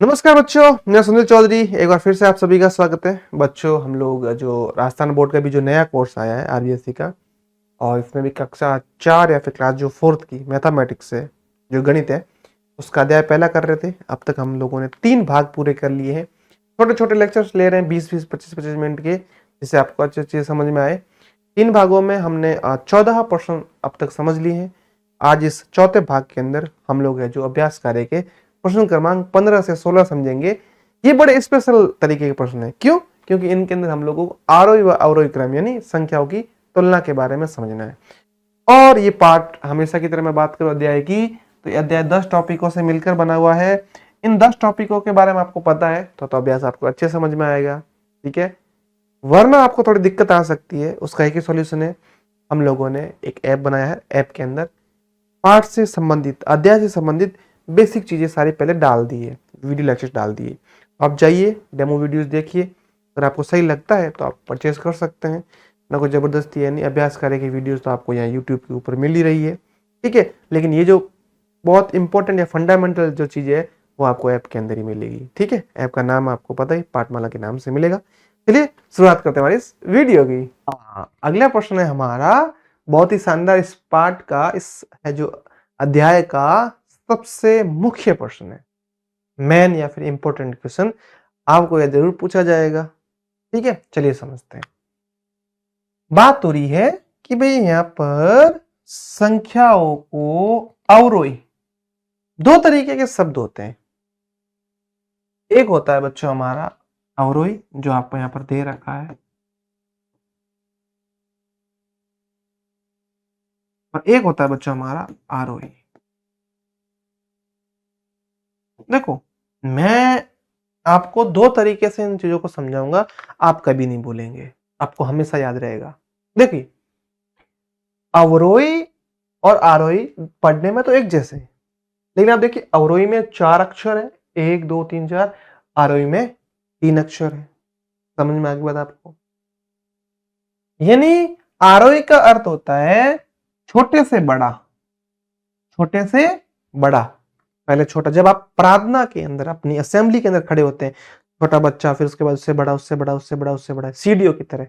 नमस्कार बच्चों, मैं सुनील चौधरी। एक बार फिर से आप सभी का स्वागत है। बच्चों, हम लोग जो राजस्थान बोर्ड का भी जो नया कोर्स आया है आरबीएससी का, और इसमें भी कक्षा 4 या फिर क्लास जो 4th की मैथमेटिक्स है, जो गणित है, उसका अध्याय पहला कर रहे थे। अब तक हम लोगों ने 3 भाग पूरे कर लिए हैं। छोटे छोटे लेक्चर्स ले रहे हैं 20-20, 25-25 मिनट के, जिससे आपको अच्छी चीज समझ में आए। 3 भागों में हमने 14 प्रश्न अब तक समझ लिए हैं। आज इस चौथे भाग के अंदर हम लोग है जो अभ्यास कार्य के प्रश्न क्रमांक 15 से 16 समझेंगे। ये बड़े स्पेशल तरीके के प्रश्न है। क्यों? क्योंकि इनके अंदर हम लोगों को आरोही व अवरोही क्रम यानी संख्याओं की तुलना के बारे में समझना है। और ये पार्ट हमेशा की तरह मैं बात करूं अध्याय की, तो ये अध्याय 10 टॉपिकों से मिलकर बना हुआ है। इन 10 टॉपिकों के बारे में आपको पता है तो अभ्यास आपको अच्छे समझ में आएगा। ठीक है, वरना आपको थोड़ी दिक्कत आ सकती है। उसका एक ही सॉल्यूशन है, हम लोगों ने एक ऐप बनाया है। ऐप के अंदर पाठ से संबंधित, अध्याय से संबंधित बेसिक चीजें सारी पहले डाल दी है, वीडियो लेक्चर डाल दिए। आप जाइए, डेमो वीडियोस देखिए। अगर आपको सही लगता है तो आप परचेज कर सकते हैं। ना कोई जबरदस्ती है नहीं। अभ्यास कार्य की वीडियोस तो आपको यहाँ यूट्यूब के ऊपर मिल ही रही है। ठीक है, लेकिन ये जो बहुत इंपॉर्टेंट या फंडामेंटल जो चीज है वो आपको ऐप के अंदर ही मिलेगी। ठीक है, ऐप का नाम आपको पता ही, पाठमाला के नाम से मिलेगा। चलिए शुरुआत करते हैं हमारी इस वीडियो की। अगला प्रश्न है हमारा बहुत ही शानदार, इस पाठ का, इस है जो अध्याय का सबसे मुख्य प्रश्न है। मेन या फिर इंपॉर्टेंट क्वेश्चन आपको यह जरूर पूछा जाएगा। ठीक है, चलिए समझते हैं। बात हो रही है कि भाई यहां पर संख्याओं को अवरोही, दो तरीके के शब्द होते हैं। एक होता है बच्चों हमारा अवरोही, जो आपको यहां पर दे रखा है, और एक होता है बच्चों हमारा आरोही। देखो, मैं आपको दो तरीके से इन चीजों को समझाऊंगा, आप कभी नहीं भूलेंगे, आपको हमेशा याद रहेगा। देखिए, अवरोही और आरोही पढ़ने में तो एक जैसे हैं, लेकिन आप देखिए अवरोही में 4 अक्षर है, 1 2 3 4। आरोही में 3 अक्षर है। समझ में आ गई बात आपको? यानी आरोही का अर्थ होता है छोटे से बड़ा, छोटे से बड़ा। पहले छोटा, जब आप प्रार्थना के अंदर, अपनी असेंबली के अंदर खड़े होते हैं, छोटा बच्चा, फिर उसके बाद उससे बड़ा, उससे बड़ा, उससे बड़ा, उससे बड़ा, सीढ़ियों की तरह,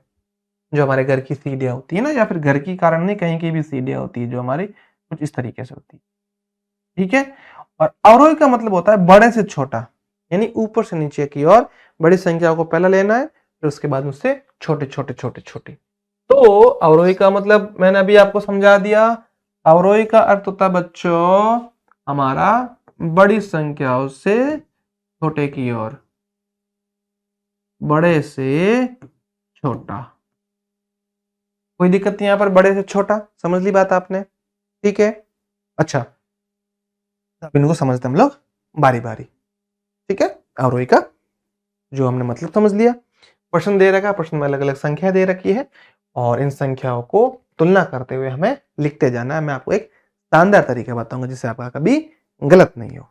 जो हमारे घर की सीढ़ियां होती है ना, या फिर घर की कारण नहीं, कहीं की भी सीढ़ियां होती है जो हमारी कुछ इस तरीके से होती है। ठीक है, और अवरोही का मतलब होता है बड़े से छोटा, यानी ऊपर से नीचे की ओर बड़ी संख्याओं को पहले लेना है, फिर उसके बाद उससे छोटे छोटे छोटे छोटे। तो अवरोही का मतलब मैंने अभी आपको समझा दिया। अवरोही का अर्थ होता है बच्चों हमारा बड़ी संख्याओं से छोटे की ओर, बड़े से छोटा। कोई दिक्कत नहीं यहां पर, बड़े से छोटा, समझ ली बात आपने? ठीक है, अच्छा, अब इनको समझते हम लोग बारी बारी। ठीक है, अवरोही का जो हमने मतलब समझ लिया। प्रश्न दे रखा है, प्रश्न में अलग अलग संख्या दे रखी है, और इन संख्याओं को तुलना करते हुए हमें लिखते जाना है। मैं आपको एक शानदार तरीका बताऊंगा जिससे आपका कभी गलत नहीं हो।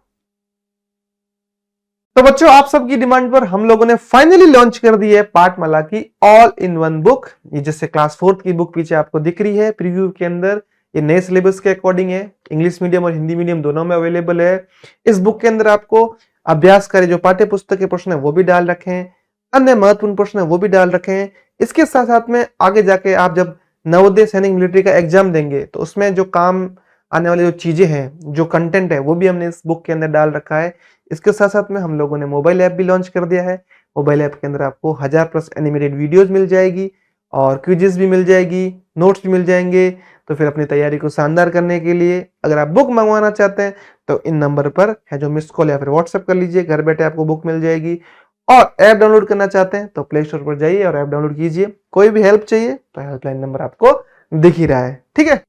तो बच्चों, आप सबकी डिमांड पर हम लोगों ने फाइनली लॉन्च कर दी है पाठमाला की ऑल इन वन बुक। ये जैसे क्लास 4th की बुक पीछे आपको दिख रही है प्रीव्यू के अंदर, ये नए सिलेबस के अकॉर्डिंग है। इंग्लिश मीडियम और हिंदी मीडियम दोनों में अवेलेबल है। इस बुक के अंदर आपको अभ्यास कार्य, जो पाठ्य पुस्तक के प्रश्न है वो भी डाल रखे हैं, अन्य महत्वपूर्ण प्रश्न है वो भी डाल रखे हैं। इसके साथ साथ में आगे जाके आप जब नवोदय सैनिक मिलिट्री का एग्जाम देंगे तो उसमें जो काम आने वाली जो चीजें हैं, जो कंटेंट है, वो भी हमने इस बुक के अंदर डाल रखा है। इसके साथ साथ में हम लोगों ने मोबाइल ऐप भी लॉन्च कर दिया है। मोबाइल ऐप के अंदर आपको 1000+ एनिमेटेड वीडियोस मिल जाएगी, और क्विजेस भी मिल जाएगी, नोट्स भी मिल जाएंगे। तो फिर अपनी तैयारी को शानदार करने के लिए अगर आप बुक मंगवाना चाहते हैं तो इन नंबर पर है जो मिस कॉल या फिर व्हाट्सएप कर लीजिए, घर बैठे आपको बुक मिल जाएगी। और ऐप डाउनलोड करना चाहते हैं तो प्ले स्टोर पर जाइए और ऐप डाउनलोड कीजिए। कोई भी हेल्प चाहिए तो हेल्पलाइन नंबर आपको दिख ही रहा है। ठीक है,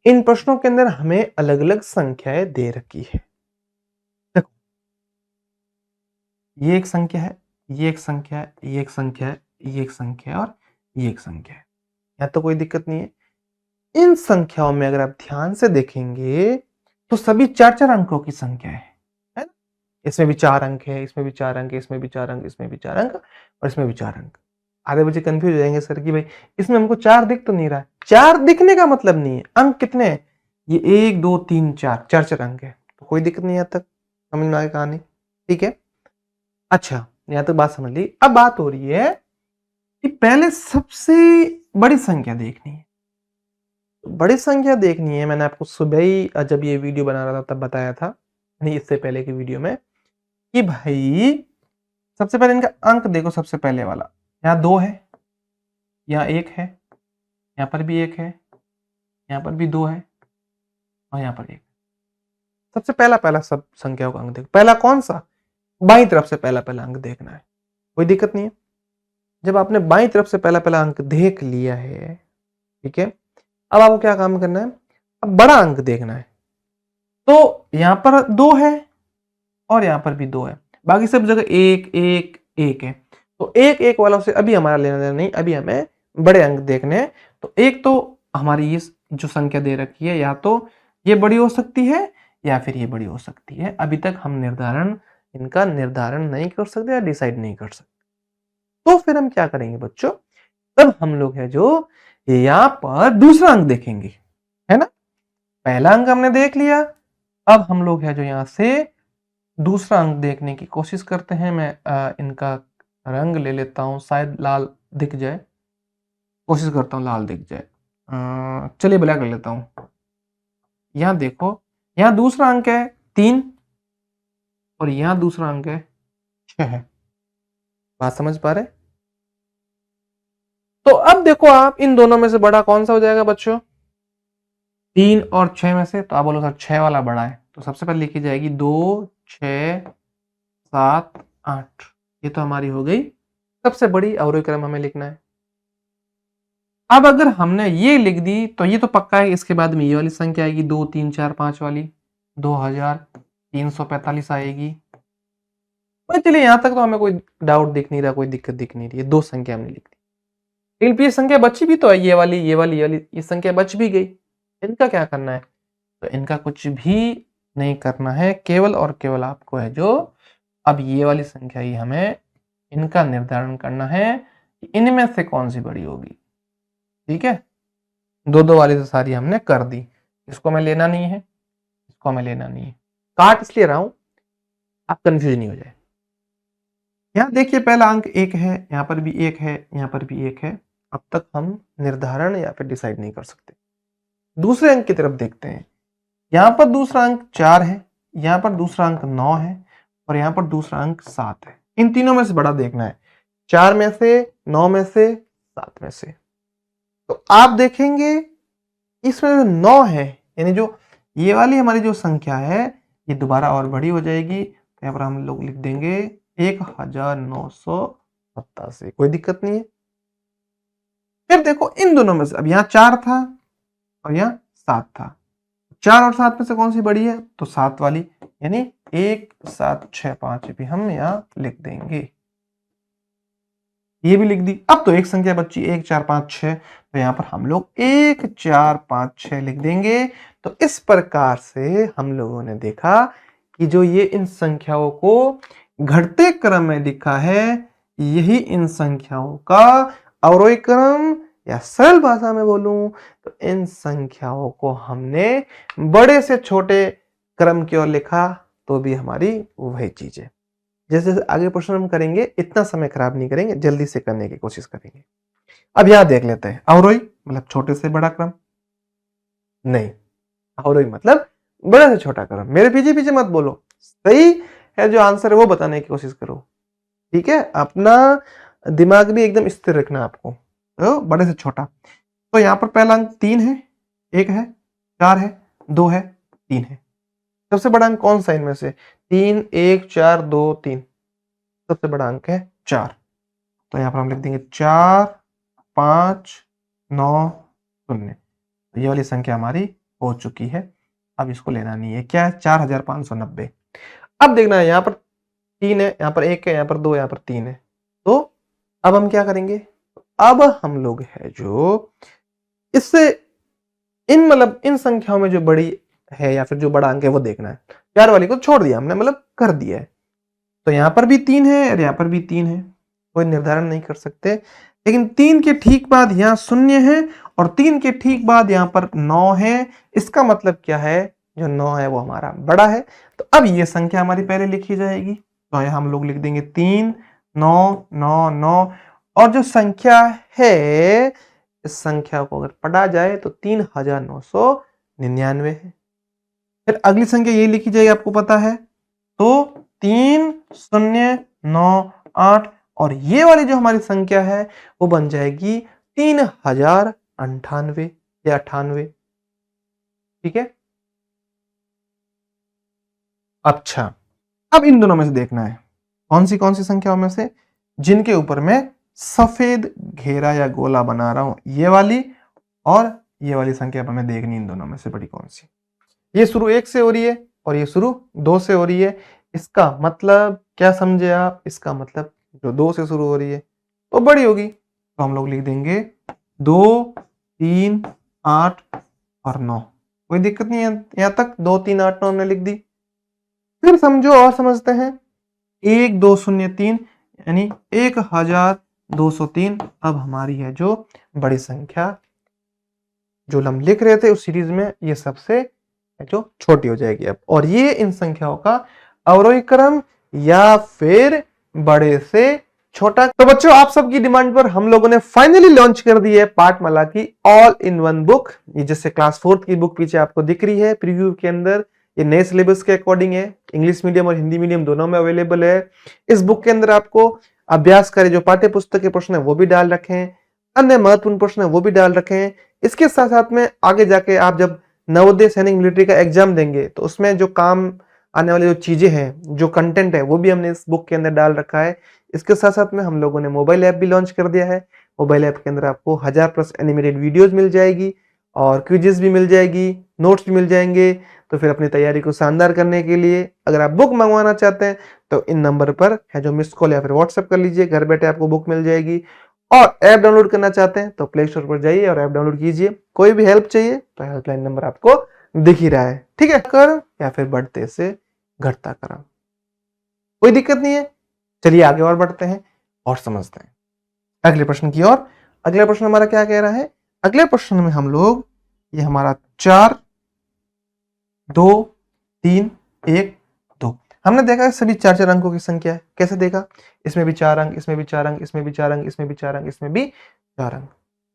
इन प्रश्नों के अंदर हमें अलग अलग संख्याएं दे रखी है। देखो, ये एक संख्या है, ये एक संख्या है, ये एक संख्या है, ये एक संख्या है, और ये एक संख्या है। यहां तो कोई दिक्कत नहीं है। इन संख्याओं में अगर आप ध्यान से देखेंगे तो सभी 4-4 अंकों की संख्या है ना? इसमें भी 4 अंक है, इसमें भी 4 अंक है, इसमें भी 4 अंक, इसमें भी 4 अंक, और इसमें भी 4 अंक। आधे बच्चे कंफ्यूज हो जाएंगे सर कि भाई इसमें हमको 4 दिख तो नहीं रहा है। 4 दिखने का मतलब नहीं है, अंक कितने हैं? ये 1 2 3 4, 4-4 अंक है, तो कोई दिक्कत नहीं है तक। समझ में आ गई कहानी? ठीक है। अच्छा, यहाँ तक बात समझ ली। अब बात हो रही है कि पहले सबसे बड़ी संख्या देखनी है। बड़ी संख्या देखनी है, मैंने आपको सुबह ही जब ये वीडियो बना रहा था तब बताया था, नहीं इससे पहले की वीडियो में, कि भाई सबसे पहले इनका अंक देखो। सबसे पहले वाला यहाँ 2 है, यहाँ 1 है, यहाँ पर भी 1 है, यहाँ पर भी 2 है और यहाँ पर 1। सबसे पहला पहला सब संख्याओं का अंक देखो। पहला कौन सा? बाईं तरफ से पहला पहला अंक देखना है, कोई दिक्कत नहीं है। जब आपने बाईं तरफ से पहला पहला अंक देख लिया है, ठीक है, अब आपको क्या काम करना है? अब बड़ा अंक देखना है। तो यहां पर 2 है और यहां पर भी 2 है, बाकी सब जगह 1 1 1 है। तो 1 1 वालों से अभी हमारा लेना देना नहीं, अभी हमें बड़े अंक देखने हैं। तो एक तो हमारी ये जो संख्या दे रखी है, या तो ये बड़ी हो सकती है या फिर ये बड़ी हो सकती है। अभी तक हम इनका निर्धारण नहीं कर सकते या डिसाइड नहीं कर सकते। तो फिर हम क्या करेंगे बच्चों? तब हम लोग है जो यहां पर दूसरा अंक देखेंगे, है ना। पहला अंक हमने देख लिया, अब हम लोग है जो यहां से दूसरा अंक देखने की कोशिश करते हैं। मैं इनका रंग ले लेता हूं, शायद लाल दिख जाए, कोशिश करता हूं लाल दिख जाए। चलिए ब्लैक ले लेता हूं। यहां देखो, यहां दूसरा अंक है 3 और यहां दूसरा अंक है 6। बात समझ पा रहे? तो अब देखो आप, इन दोनों में से बड़ा कौन सा हो जाएगा बच्चों? 3 और 6 में से। तो आप बोलो सर 6 वाला बड़ा है, तो सबसे पहले लिखी जाएगी 2 6 7 8। ये तो हमारी हो गई सबसे बड़ी अवरोही क्रम हमें लिखना है। अब अगर हमने ये लिख दी तो ये तो पक्का है, इसके बाद में ये वाली संख्या आएगी 2 3 4 5 वाली, 2345 आएगी। पर चलिए यहां तक तो हमें कोई डाउट दिख नहीं रहा, कोई दिक्कत दिख नहीं रही है। 2 संख्या हमने लिख दी, लेकिन ये संख्या बची भी तो है, ये वाली ये वाली ये वाली, ये संख्या बच भी गई। इनका क्या करना है? तो इनका कुछ भी नहीं करना है, केवल और केवल आपको है जो अब ये वाली संख्या ही हमें इनका निर्धारण करना है कि इनमें से कौन सी बड़ी होगी। ठीक है, 2 वाली तो सारी हमने कर दी, इसको हमें लेना नहीं है, इसको हमें लेना नहीं है। काट इसलिए रहा हूं आप कंफ्यूज नहीं हो जाए। यहां देखिए पहला अंक 1 है, यहां पर भी 1 है, यहां पर भी 1 है। अब तक हम निर्धारण या फिर डिसाइड नहीं कर सकते। दूसरे अंक की तरफ देखते हैं। यहां पर दूसरा अंक 4 है, यहां पर दूसरा अंक 9 है और यहां पर दूसरा अंक 7 है। इन तीनों में से बड़ा देखना है, 4 में से, 9 में से, 7 में से। तो आप देखेंगे इसमें जो 9 है, यानी जो ये वाली हमारी जो संख्या है, ये दोबारा और बड़ी हो जाएगी। तो यहां पर हम लोग लिख देंगे 1987। कोई दिक्कत नहीं है। फिर देखो इन दोनों में से, अब यहां 4 था और यहां 7 था, 4 और 7 में से कौन सी बड़ी है? तो 7 वाली, यानी 1 7 6 5 भी हम यहां लिख देंगे। ये भी लिख दी। अब तो एक संख्या बची 1 4 5 6, तो यहां पर हम लोग 1 4 5 6 लिख देंगे। तो इस प्रकार से हम लोगों ने देखा कि जो ये इन संख्याओं को घटते क्रम में लिखा है, यही इन संख्याओं का अवरोही क्रम, या सरल भाषा में बोलूं तो इन संख्याओं को हमने बड़े से छोटे क्रम की ओर लिखा, तो भी हमारी वही चीज है। जैसे जैसे आगे प्रश्न हम करेंगे, इतना समय खराब नहीं करेंगे, जल्दी से करने की कोशिश करेंगे। अब यहां देख लेते हैं, अवरोही मतलब छोटे से बड़ा क्रम नहीं, अवरोही मतलब बड़े से छोटा क्रम। मेरे पीछे पीछे मत बोलो, सही है जो आंसर है वो बताने की कोशिश करो। ठीक है, अपना दिमाग भी एकदम स्थिर रखना आपको। तो बड़े से छोटा, तो यहां पर पहला अंक 3 है, 1 है, 4 है, 2 है, 3 है। सबसे बड़ा अंक कौन सा इनमें से? 3 1 4 2 3। सबसे बड़ा अंक है 4। तो यहां पर हम लिख देंगे 4 5 9 0। तो ये वाली संख्या हमारी हो चुकी है। अब इसको लेना नहीं है, क्या है? 4590। अब देखना है, यहां पर 3 है, यहां पर 1 है, यहां पर 2, यहां पर 3 है। तो अब हम क्या करेंगे? अब हम लोग है जो इससे इन मतलब इन संख्याओं में जो बड़ी है या फिर जो बड़ा अंक है वो देखना है। 4 वाली को छोड़ दिया हमने, मतलब कर दिया है। तो यहां पर भी 3 है और यहां पर भी 3 है, कोई निर्धारण नहीं कर सकते। लेकिन 3 के ठीक बाद यहां 0 है और 3 के ठीक बाद यहां पर 9 है। इसका मतलब क्या है? जो 9 है वो हमारा बड़ा है। तो अब ये संख्या हमारी पहले लिखी जाएगी, तो यहाँ हम लोग लिख देंगे 3 9 9 9, और जो संख्या है इस संख्या को अगर पढ़ा जाए तो 3999 है। फिर अगली संख्या ये लिखी जाएगी, आपको पता है, तो 3098, और ये वाली जो हमारी संख्या है वो बन जाएगी 3098 या 98। ठीक है। अच्छा, अब इन दोनों में से देखना है कौन सी संख्याओं में से जिनके ऊपर मैं सफेद घेरा या गोला बना रहा हूं, ये वाली और ये वाली संख्या पर मैं देखनी, इन दोनों में से बड़ी कौन सी। ये शुरू 1 से हो रही है और ये शुरू 2 से हो रही है। इसका मतलब क्या समझे आप? इसका मतलब जो 2 से शुरू हो रही है वो बड़ी होगी, तो हम लोग लिख देंगे 2 3 8 और 9। कोई दिक्कत नहीं है यहां तक, 2 3 8 9 हमने लिख दी। फिर समझो और समझते हैं, 1203 यानी 1203 अब हमारी है जो बड़ी संख्या, जो हम लिख रहे थे उस सीरीज में ये सबसे जो छोटी हो जाएगी अब, और ये इन संख्याओं का अवरोही क्रम या फिर बड़े से छोटा। तो बच्चों, आप सबकी डिमांड पर हम लोगों ने फाइनली लॉन्च कर दी है पाठमाला की ऑल इन वन बुक। ये जैसे क्लास 4 की बुक पीछे आपको दिख रही है प्रीव्यू के अंदर, ये नए सिलेबस के अकॉर्डिंग है, इंग्लिश मीडियम और हिंदी मीडियम दोनों में अवेलेबल है। इस बुक के अंदर आपको अभ्यास करे जो पाठ्य पुस्तक के प्रश्न है वो भी डाल रखे हैं, अन्य महत्वपूर्ण प्रश्न है वो भी डाल रखे हैं। इसके साथ साथ में आगे जाके आप जब नवोदय सैनिक मिलिट्री का एग्जाम देंगे तो उसमें जो काम आने वाली जो चीजें हैं, जो कंटेंट है, वो भी हमने इस बुक के अंदर डाल रखा है। इसके साथ साथ में हम लोगों ने मोबाइल ऐप भी लॉन्च कर दिया है। मोबाइल ऐप के अंदर आपको 1000+ एनिमेटेड वीडियोस मिल जाएगी और क्विजेस भी मिल जाएगी, नोट्स भी मिल जाएंगे। तो फिर अपनी तैयारी को शानदार करने के लिए अगर आप बुक मंगवाना चाहते हैं तो इन नंबर पर है जो मिस कॉल या फिर व्हाट्सएप कर लीजिए, घर बैठे आपको बुक मिल जाएगी। और ऐप डाउनलोड करना चाहते हैं तो प्ले स्टोर पर जाइए और ऐप डाउनलोड कीजिए। कोई भी हेल्प चाहिए तो हेल्पलाइन नंबर आपको दिख ही रहा है। ठीक है, कर या फिर बढ़ते से घटता क्रम, कोई दिक्कत नहीं है। चलिए आगे और बढ़ते हैं और समझते हैं अगले प्रश्न की ओर। अगला प्रश्न हमारा क्या कह रहा है? अगले प्रश्न में हम लोग, ये हमारा 4 2 3 1 2, हमने देखा है सभी 4 अंकों की संख्या है। कैसे देखा? इसमें भी 4 अंक, इसमें भी 4 अंक, इसमें भी 4 अंक, इसमें भी 4 अंक, इसमें भी 4 अंक,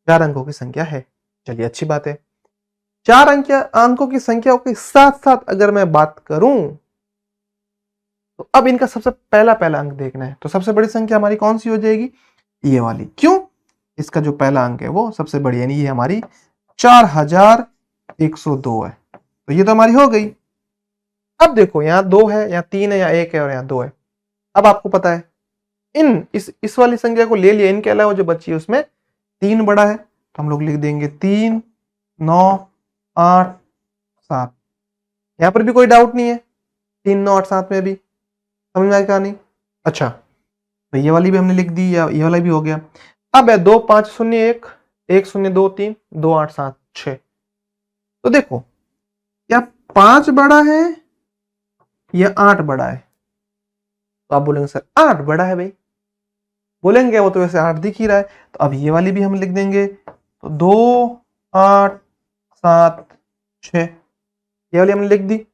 4 अंकों की संख्या है। चलिए अच्छी बात है। 4 अंकों की संख्याओं के साथ साथ अगर मैं बात करूं तो अब इनका सबसे पहला अंक देखना है। तो सबसे बड़ी संख्या हमारी कौन सी हो जाएगी? ये वाली। क्यों? इसका जो पहला अंक है वो सबसे बड़ी, यानी ये हमारी 4102 है। तो ये तो हमारी हो गई। अब देखो यहाँ 2 है, यहाँ 3 है, यहाँ 1 है और यहाँ 2 है। अब आपको पता है इस वाली संख्या को ले लिया, इनके अलावा जो बची है उसमें 3 बड़ा है, तो हम लोग लिख देंगे 3 9 8 7। यहाँ पर भी कोई डाउट नहीं है, 3 9 8 7 में भी समझ में आया कहानी? अच्छा, तो ये वाली भी हमने लिख दी, या ये वाला भी हो गया। अब है 2 5 0 1 1 0 2 3 2 8 7 6। तो देखो क्या 5 बड़ा है या 8 बड़ा है? तो आप बोलेंगे सर 8 बड़ा है भाई। बोलेंगे वो तो वैसे 8 दिख ही रहा है। तो अब ये वाली भी हम लिख देंगे, तो 2 8 7 6, ये वाली हमने लिख दी।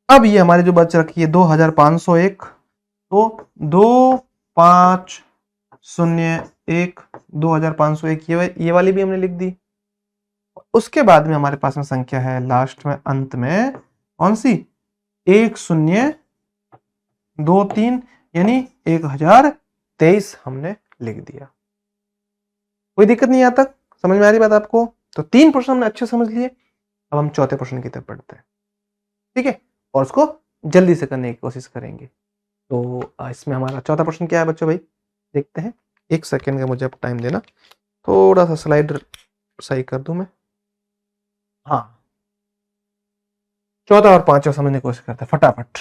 अब ये हमारी जो बच रखी है 2501, तो 2 5 0 1 2501, ये वाली भी हमने लिख दी। उसके बाद में हमारे पास में संख्या है लास्ट में, अंत में कौन सी? 1 0 2 3, यानी 1023 हमने लिख दिया। कोई दिक्कत नहीं, यहां तक समझ में आ रही बात आपको? तो 3 प्रश्न हमने अच्छे समझ लिए। अब हम चौथे प्रश्न की तरफ बढ़ते हैं, ठीक है, और उसको जल्दी से करने की कोशिश करेंगे। तो इसमें हमारा चौथा प्रश्न क्या है बच्चों भाई? देखते हैं। 1 सेकेंड का मुझे अब टाइम देना, थोड़ा सा स्लाइड सही कर दूं मैं। हाँ, चौथा और पांचवा समझने की कोशिश करते हैं फटाफट।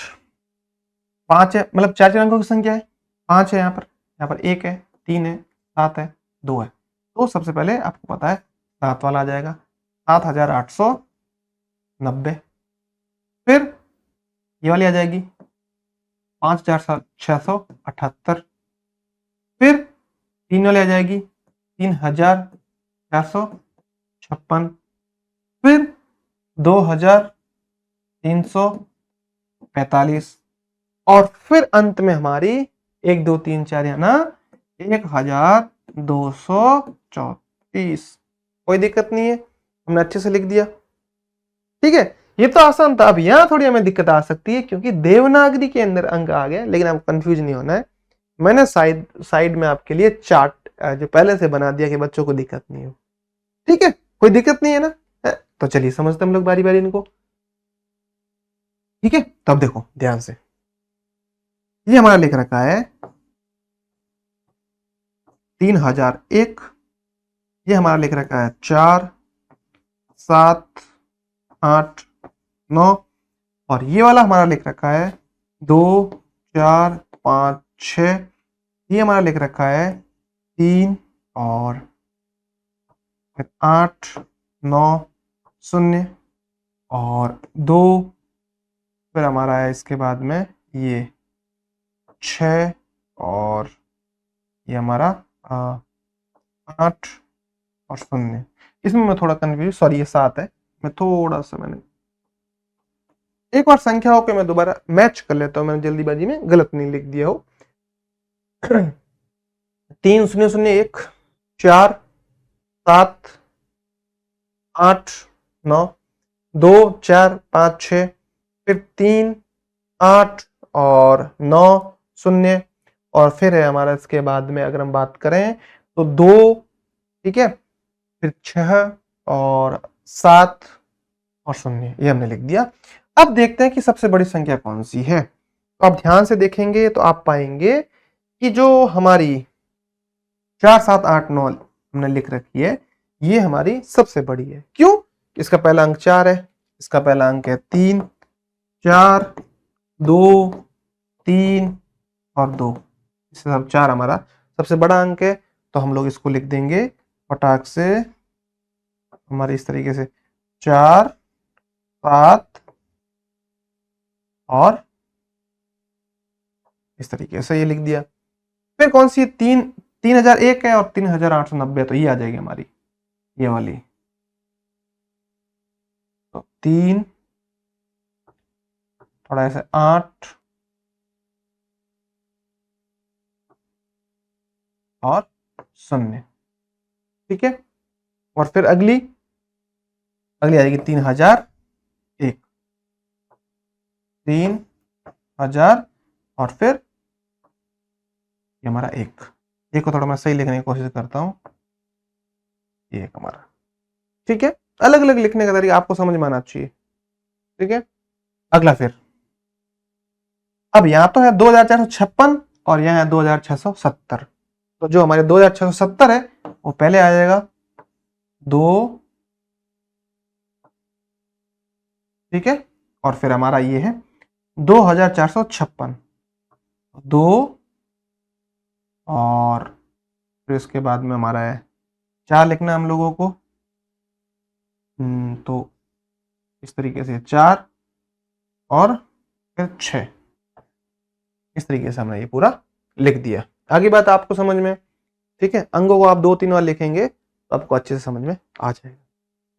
5 है, मतलब 4 अंकों की संख्या है। 5 है, यहाँ पर 1 है, 3 है, 7 है, 2 है। तो सबसे पहले आपको पता है 7 वाला आ जाएगा, 7890। फिर ये वाली आ जाएगी 5678। फिर 3 वाली आ जाएगी 3456। फिर 2000 345 और फिर अंत में हमारी 1 2 3 4 है ना 1234। कोई दिक्कत नहीं है, हमने अच्छे से लिख दिया। ठीक है, ये तो आसान था। अब यहां थोड़ी हमें दिक्कत आ सकती है क्योंकि देवनागरी के अंदर अंक आ गए, लेकिन आपको कंफ्यूज नहीं होना है। मैंने साइड में आपके लिए चार्ट जो पहले से बना दिया कि बच्चों को दिक्कत नहीं हो। ठीक है, कोई दिक्कत नहीं है ना। तो चलिए समझते हम लोग बारी बारी इनको। ठीक है, तब देखो ध्यान से, ये हमारा लिख रखा है 3001, ये हमारा लिख रखा है 4 7 8 9, और ये वाला हमारा लिख रखा है 2 4 5 6, ये हमारा लिख रखा है 3 और 8 9 0 और 2, फिर हमारा है इसके बाद में ये 6 और ये हमारा 8 और 0। इसमें मैं थोड़ा कंफ्यूज, सॉरी ये 7 है, मैं थोड़ा सा मैंने एक बार संख्याओं के मैं दोबारा मैच कर लेता हूँ, मैंने जल्दीबाजी में गलत नहीं लिख दिया हो। 3 0 0 1 4 7 8 9 2 4 5 6, फिर 3 8 और 9 0, और फिर है हमारा इसके बाद में अगर हम बात करें तो 2, ठीक है, फिर 6 और 7 और 0, ये हमने लिख दिया। अब देखते हैं कि सबसे बड़ी संख्या कौन सी है। तो आप ध्यान से देखेंगे तो आप पाएंगे कि जो हमारी 4 7 8 9 हमने लिख रखी है, ये हमारी सबसे बड़ी है। क्यों? इसका पहला अंक 4 है, इसका पहला अंक है 3, 4 2 3 और 2, इससे सब 4 हमारा सबसे बड़ा अंक है। तो हम लोग इसको लिख देंगे फटाक से हमारे इस तरीके से 4 7 और इस तरीके से ये लिख दिया। फिर कौन सी 3001 है और 3890, तो ये आ जाएगी हमारी ये वाली। तो 3 थोड़ा ऐसे 8 और 0, ठीक है। और फिर अगली आएगी 3001, 3000 और फिर ये हमारा 1 को थोड़ा मैं सही लिखने की कोशिश करता हूं, ये 1 हमारा, ठीक है। अलग अलग लिखने का तरीका आपको समझ में आना चाहिए, ठीक है। अगला फिर अब यहां तो है 2456 और यहां है 2670, तो जो हमारे 2670 है वो पहले आ जाएगा 2, ठीक है, और फिर हमारा ये है 2456, 2 और फिर इसके बाद में हमारा है 4 लिखना है हम लोगों को। तो इस तरीके से 4 और फिर 6, इस तरीके से हमने ये पूरा लिख दिया। आगे बात आपको समझ में, ठीक है। अंकों को आप 2 3 बार लिखेंगे तो आपको अच्छे से समझ में आ जाएगा।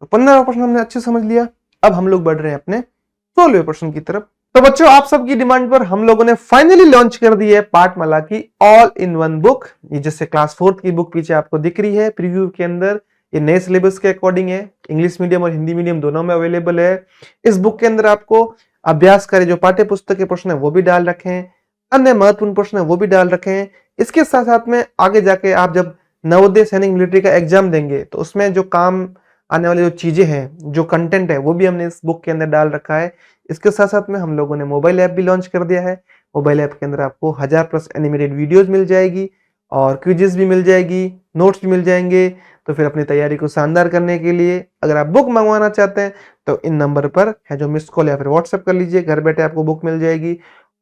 तो 15वां प्रश्न हमने अच्छे से समझ लिया। अब हम लोग बढ़ रहे हैं अपने 16वें प्रश्न की तरफ। तो बच्चों, आप सबकी डिमांड पर हम लोगों ने फाइनली लॉन्च कर दी है पाठमाला की ऑल इन वन बुक। ये जिससे क्लास 4th की बुक पीछे आपको दिख रही है प्रीव्यू के अंदर, ये नए सिलेबस के अकॉर्डिंग है, इंग्लिश मीडियम और हिंदी मीडियम दोनों में अवेलेबल है। इस बुक के अंदर आपको अभ्यास करे जो पाठ्य पुस्तक के प्रश्न है वो भी डाल रखे हैं, अन्य महत्वपूर्ण प्रश्न है वो भी डाल रखे हैं। इसके साथ साथ में आगे जाके आप जब नवोदय सैनिक मिलिट्री का एग्जाम देंगे तो उसमें जो काम आने वाली जो चीजें हैं, जो कंटेंट है, वो भी हमने इस बुक के अंदर डाल रखा है। इसके साथ साथ में हम लोगों ने मोबाइल ऐप भी लॉन्च कर दिया है। मोबाइल ऐप के अंदर आपको 1000+ एनिमेटेड वीडियोस मिल जाएगी और क्विजेस भी मिल जाएगी, नोट्स भी मिल जाएंगे। तो फिर अपनी तैयारी को शानदार करने के लिए अगर आप बुक मंगवाना चाहते हैं तो इन नंबर पर है जो मिस कॉल या फिर व्हाट्सएप कर लीजिए, घर बैठे आपको बुक मिल जाएगी।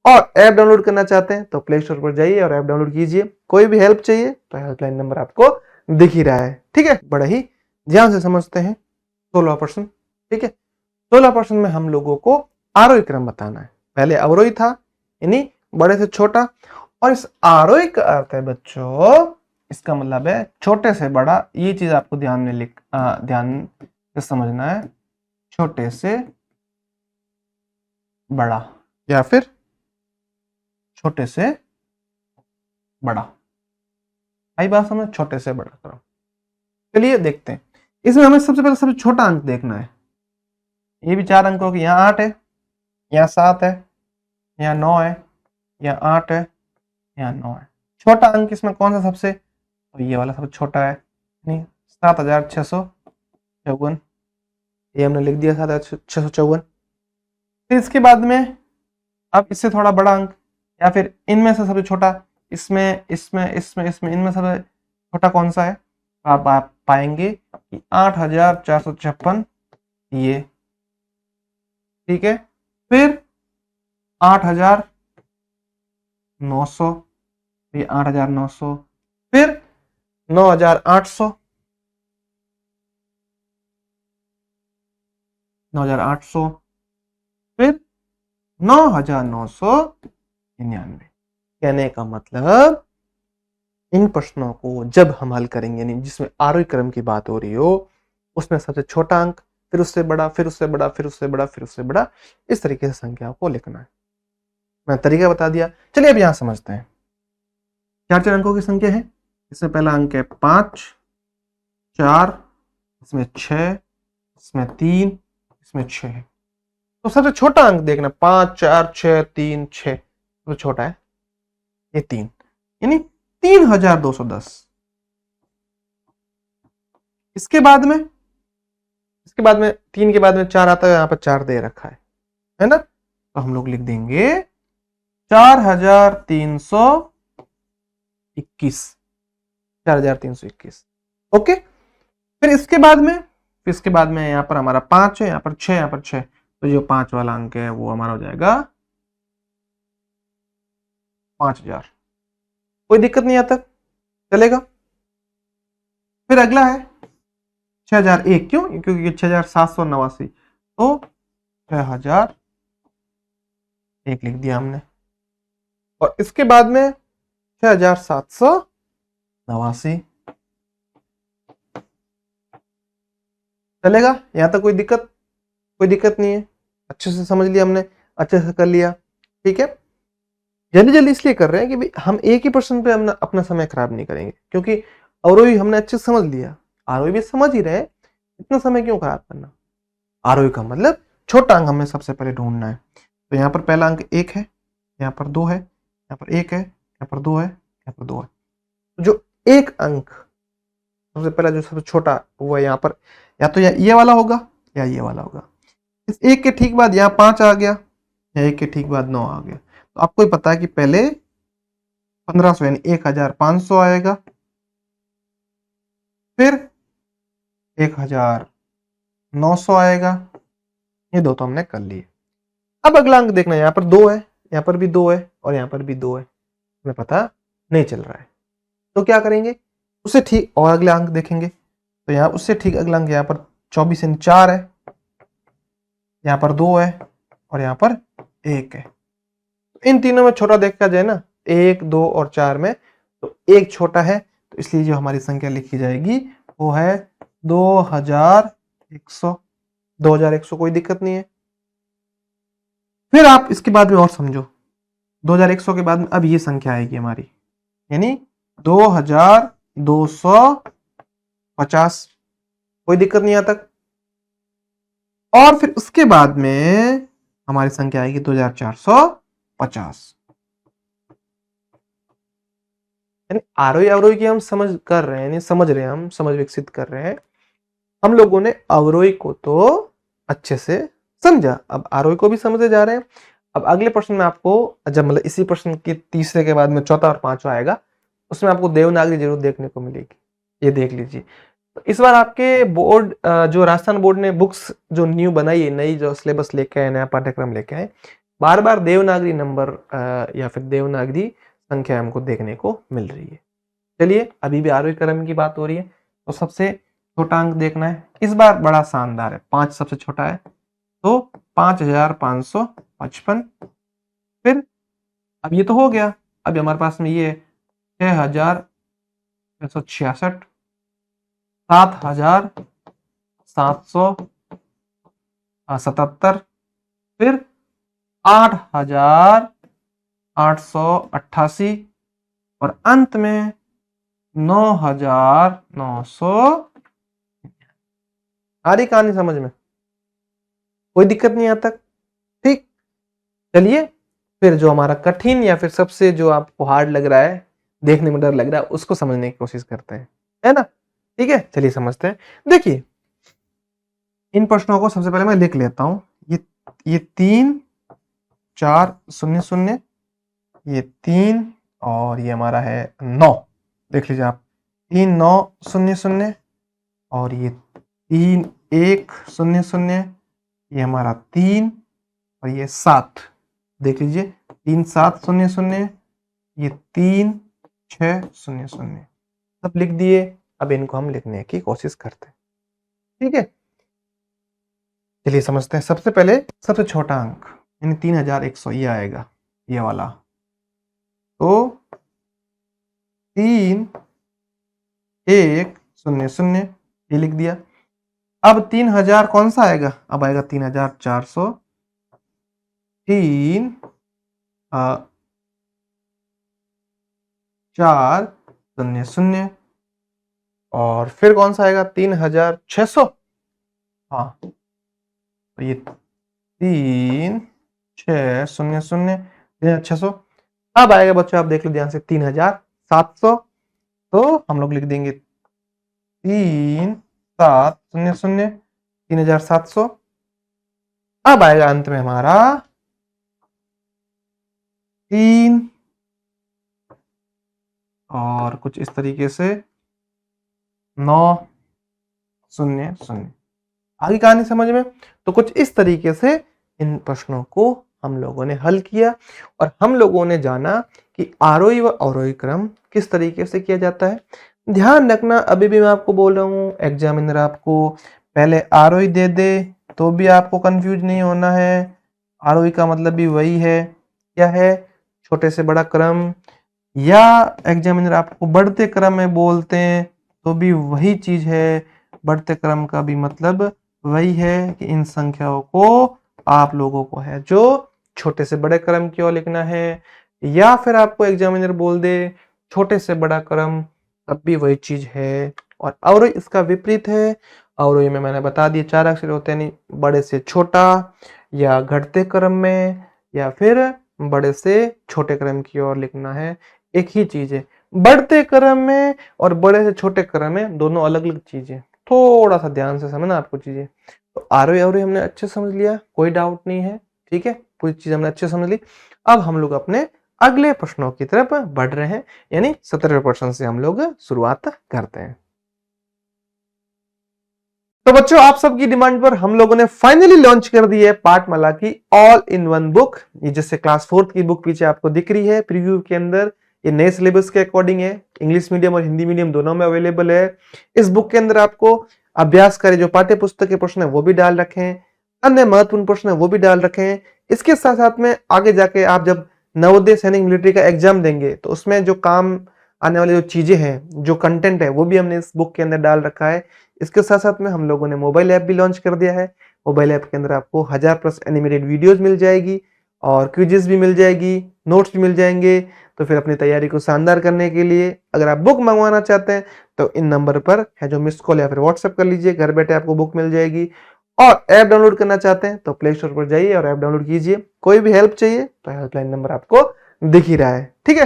और ऐप डाउनलोड करना चाहते हैं तो प्ले स्टोर पर जाइए और ऐप डाउनलोड कीजिए। कोई भी हेल्प चाहिए तो हेल्पलाइन नंबर आपको दिख ही रहा है, ठीक है। बड़ा ही ध्यान से समझते हैं 16वां प्रश्न, ठीक है। 16वां प्रश्न में हम लोगों को आरोही क्रम बताना है। पहले अवरोही था, यानी बड़े से छोटा, और इस आरोही का अर्थ है बच्चों, इसका मतलब है छोटे से बड़ा। ये चीज आपको ध्यान से समझना है, छोटे से बड़ा या फिर छोटे से बड़ा। आई बात समझ, छोटे से बड़ा करो। चलिए देखते हैं, इसमें हमें सबसे पहले सबसे छोटा अंक देखना है। ये भी 4 अंकों की, यहाँ 8 है, यहाँ 7 है, यहाँ 9 है, यहाँ 8 है, यहाँ 9 है। छोटा अंक इसमें कौन सा सबसे, तो ये वाला सबसे छोटा है, नहीं 7654, ये हमने लिख दिया 7654। फिर इसके बाद में अब इससे थोड़ा बड़ा अंक या फिर इनमें से सबसे छोटा, इसमें इसमें इसमें इसमें इनमें सबसे छोटा कौन सा है, आप पाएंगे कि 8456, ये ठीक है। फिर 8900, ये 8900, फिर 9800, 9800, फिर 9999। कहने का मतलब इन प्रश्नों को जब हम हल करेंगे, यानी जिसमें आरोही क्रम की बात हो रही हो, उसमें सबसे छोटा अंक, फिर उससे बड़ा, फिर उससे बड़ा, फिर उससे बड़ा, फिर उससे बड़ा, इस तरीके से संख्याओं को लिखना है। मैं तरीका बता दिया। चलिए अब यहां समझते हैं। 4 अंकों की संख्या है। इसमें पहला अंक है 5, 4, इसमें 6, इसमें 3, इसमें 6 है। तो सबसे छोटा अंक देखना, 5, 4, 6, 3, 6, सबसे छोटा है ये 3, यानी 3210। इसके बाद में 3 के बाद में 4 आता है, यहां पर 4 दे रखा है ना, तो हम लोग लिख देंगे 4321, 4321। ओके। फिर इसके बाद में यहां पर हमारा 5 है, यहां पर 6, यहां पर 6, तो जो 5 वाला अंक है वो हमारा हो जाएगा 5000। कोई दिक्कत नहीं, आता चलेगा। फिर अगला है 6001, क्यों, क्योंकि 6789, तो 6001 लिख दिया हमने। और इसके बाद में 6789, चलेगा, यहां तक कोई दिक्कत नहीं है। अच्छे से समझ लिया हमने, अच्छे से कर लिया, ठीक है। जल्दी जल्दी इसलिए कर रहे हैं कि भाई हम एक ही प्रश्न पे अपना समय खराब नहीं करेंगे, क्योंकि अवरोही हमने अच्छे से समझ लिया, आरोही भी समझ ही रहे, इतना समय क्यों खराब करना। आरोही का मतलब छोटा अंक हमें सबसे पहले ढूंढना है। तो यहाँ पर पहला अंक 1 है, यहाँ पर 2 है, यहाँ पर 1 है, यहाँ पर 2 है, यहाँ पर 2 है। तो जो एक अंक सबसे पहला, जो सबसे छोटा, वो है यहाँ पर, या तो ये वाला होगा या ये वाला होगा। इस 1 के ठीक बाद यहाँ 5 आ गया, या 1 के ठीक बाद 9 आ गया। तो आपको ही पता है कि पहले 1500 यानी 1500 आएगा, फिर 1900 आएगा। ये दो तो हमने कर लिए। अब अगला अंक देखना, यहाँ पर 2 है, यहाँ पर भी 2 है, और यहाँ पर भी 2 है, हमें पता नहीं चल रहा है। तो क्या करेंगे, उससे ठीक और अगला अंक देखेंगे। तो यहाँ उससे ठीक अगला अंक, यहाँ पर 24 यानी 4 है, यहाँ पर 2 है, और यहाँ पर 1 है। इन तीनों में छोटा देखा जाए ना, 1, 2 और 4 में, तो 1 छोटा है, तो इसलिए जो हमारी संख्या लिखी जाएगी वो है 2100। 2100, कोई दिक्कत नहीं है। फिर आप इसके बाद में और समझो, 2100 के बाद में अब ये संख्या आएगी हमारी, यानी 2250। कोई दिक्कत नहीं आता। और फिर उसके बाद में हमारी संख्या आएगी 2450। यानी आरोही अवरोही की हम समझ कर रहे हैं, यानी समझ रहे हैं, हम समझ विकसित कर रहे हैं। हम लोगों ने अवरोही को तो अच्छे से समझा, अब आरोही को भी समझे जा रहे हैं। अब अगले प्रश्न में आपको, जब मतलब इसी प्रश्न के तीसरे के बाद में चौथा और पांचवा आएगा, उसमें आपको देवनागरी जरूर देखने को मिलेगी, ये देख लीजिए। तो इस बार आपके बोर्ड, जो राजस्थान बोर्ड ने बुक्स जो न्यू बनाई है, नई जो सिलेबस लेके आए, नया पाठ्यक्रम लेके आए, बार बार देवनागरी नंबर या फिर देवनागरी संख्या हमको देखने को मिल रही है। चलिए, अभी भी आरोही क्रम की बात हो रही है, तो सबसे छोटा अंक देखना है। इस बार बड़ा शानदार है, 5 सबसे छोटा है, तो 5555। फिर अब ये तो हो गया, अब हमारे पास में ये 6666, 7777, फिर 8,888 और अंत में 9,900। आ रही कहानी समझ में? कोई दिक्कत नहीं आता? ठीक, चलिए फिर जो हमारा कठिन या फिर सबसे जो आपको हार्ड लग रहा है, देखने में डर लग रहा है, उसको समझने की कोशिश करते हैं, है ना? ठीक है, चलिए समझते हैं। देखिए इन प्रश्नों को सबसे पहले मैं लिख लेता हूं। ये 3 4 0 0, ये 3 और ये हमारा है 9। देख लीजिए आप, 3 9 0 0 और ये 3 1 0 0, ये हमारा 3 और ये 7। देख लीजिए 3 7 0 0, ये 3 6 0 0, सब लिख दिए। अब इनको हम लिखने की कोशिश करते हैं, ठीक है? चलिए समझते हैं। सबसे पहले सबसे छोटा अंक यानी 3100 ये आएगा, ये वाला। तो 3 1 0 0 ये लिख दिया। अब 3000 कौन सा आएगा? अब आएगा 3400। 3 4 0 0 और फिर कौन सा आएगा? 3600। हाँ, तो ये 3 6 0 0 3600। अब आएगा बच्चों, आप देख लो ध्यान से, 3700। तो हम लोग लिख देंगे 3 7 0 0 3700। अब आएगा अंत में हमारा 3 और कुछ इस तरीके से 9 0 0। आगे कहानी समझ में? तो कुछ इस तरीके से इन प्रश्नों को हम लोगों ने हल किया और हम लोगों ने जाना कि आरोही व अवरोही क्रम किस तरीके से किया जाता है। ध्यान रखना, अभी भी मैं आपको बोल रहा हूँ, एग्जामिनर आपको पहले आरोही दे दे तो भी आपको कंफ्यूज नहीं होना है। आरोही का मतलब भी वही है, क्या है? छोटे से बड़ा क्रम। या एग्जामिनर आपको बढ़ते क्रम में बोलते हैं तो भी वही चीज है, बढ़ते क्रम का भी मतलब वही है कि इन संख्याओं को आप लोगों को है जो छोटे से बड़े क्रम की ओर लिखना है। या फिर आपको एग्जामिनर बोल दे छोटे से बड़ा क्रम, तब भी वही चीज है। और अवरोही इसका विपरीत है। अवरोही में मैंने बता दिया 4 अक्षर होते हैं, नहीं बड़े से छोटा या घटते क्रम में या फिर बड़े से छोटे क्रम की ओर लिखना है। एक ही चीज है, बढ़ते क्रम में और बड़े से छोटे क्रम में दोनों अलग अलग चीजें। थोड़ा सा ध्यान से समझना आपको चीजें। तो आरोही अवरोही हमने अच्छे समझ लिया, कोई डाउट नहीं है, ठीक है? पूरी चीज हमने अच्छे समझ ली। अब हम लोग अपने अगले प्रश्नों की तरफ बढ़ रहे हैं, यानी 17वें प्रश्न से हम लोग शुरुआत करते हैं। तो बच्चों, आप सबकी डिमांड पर हम लोगों ने फाइनली लॉन्च कर दी है पाठमाला की ऑल इन वन बुक। ये जैसे क्लास 4 की बुक पीछे आपको दिख रही है प्रीव्यू के अंदर, ये नए सिलेबस के अकॉर्डिंग है, इंग्लिश मीडियम और हिंदी मीडियम दोनों में अवेलेबल है। इस बुक के अंदर आपको अभ्यास करे जो पाठ्य पुस्तक के प्रश्न है वो भी डाल रखे हैं, अन्य महत्वपूर्ण प्रश्न है वो भी डाल रखे हैं। इसके साथ साथ में आगे जाके आप जब नवोदय सैनिक मिलिट्री का एग्जाम देंगे तो उसमें जो काम आने वाली जो चीजें हैं, जो कंटेंट है, वो भी हमने इस बुक के अंदर डाल रखा है। इसके साथ साथ में हम लोगों ने मोबाइल ऐप भी लॉन्च कर दिया है। मोबाइल ऐप के अंदर आपको 1000+ एनिमेटेड वीडियोस मिल जाएगी और क्विजेस भी मिल जाएगी, नोट्स भी मिल जाएंगे। तो फिर अपनी तैयारी को शानदार करने के लिए अगर आप बुक मंगवाना चाहते हैं तो इन नंबर पर है जो मिस कॉल या फिर व्हाट्सएप कर लीजिए, घर बैठे आपको बुक मिल जाएगी। और ऐप डाउनलोड करना चाहते हैं तो प्ले स्टोर पर जाइए और ऐप डाउनलोड कीजिए। कोई भी हेल्प चाहिए तो हेल्पलाइन नंबर आपको दिख ही रहा है, ठीक है?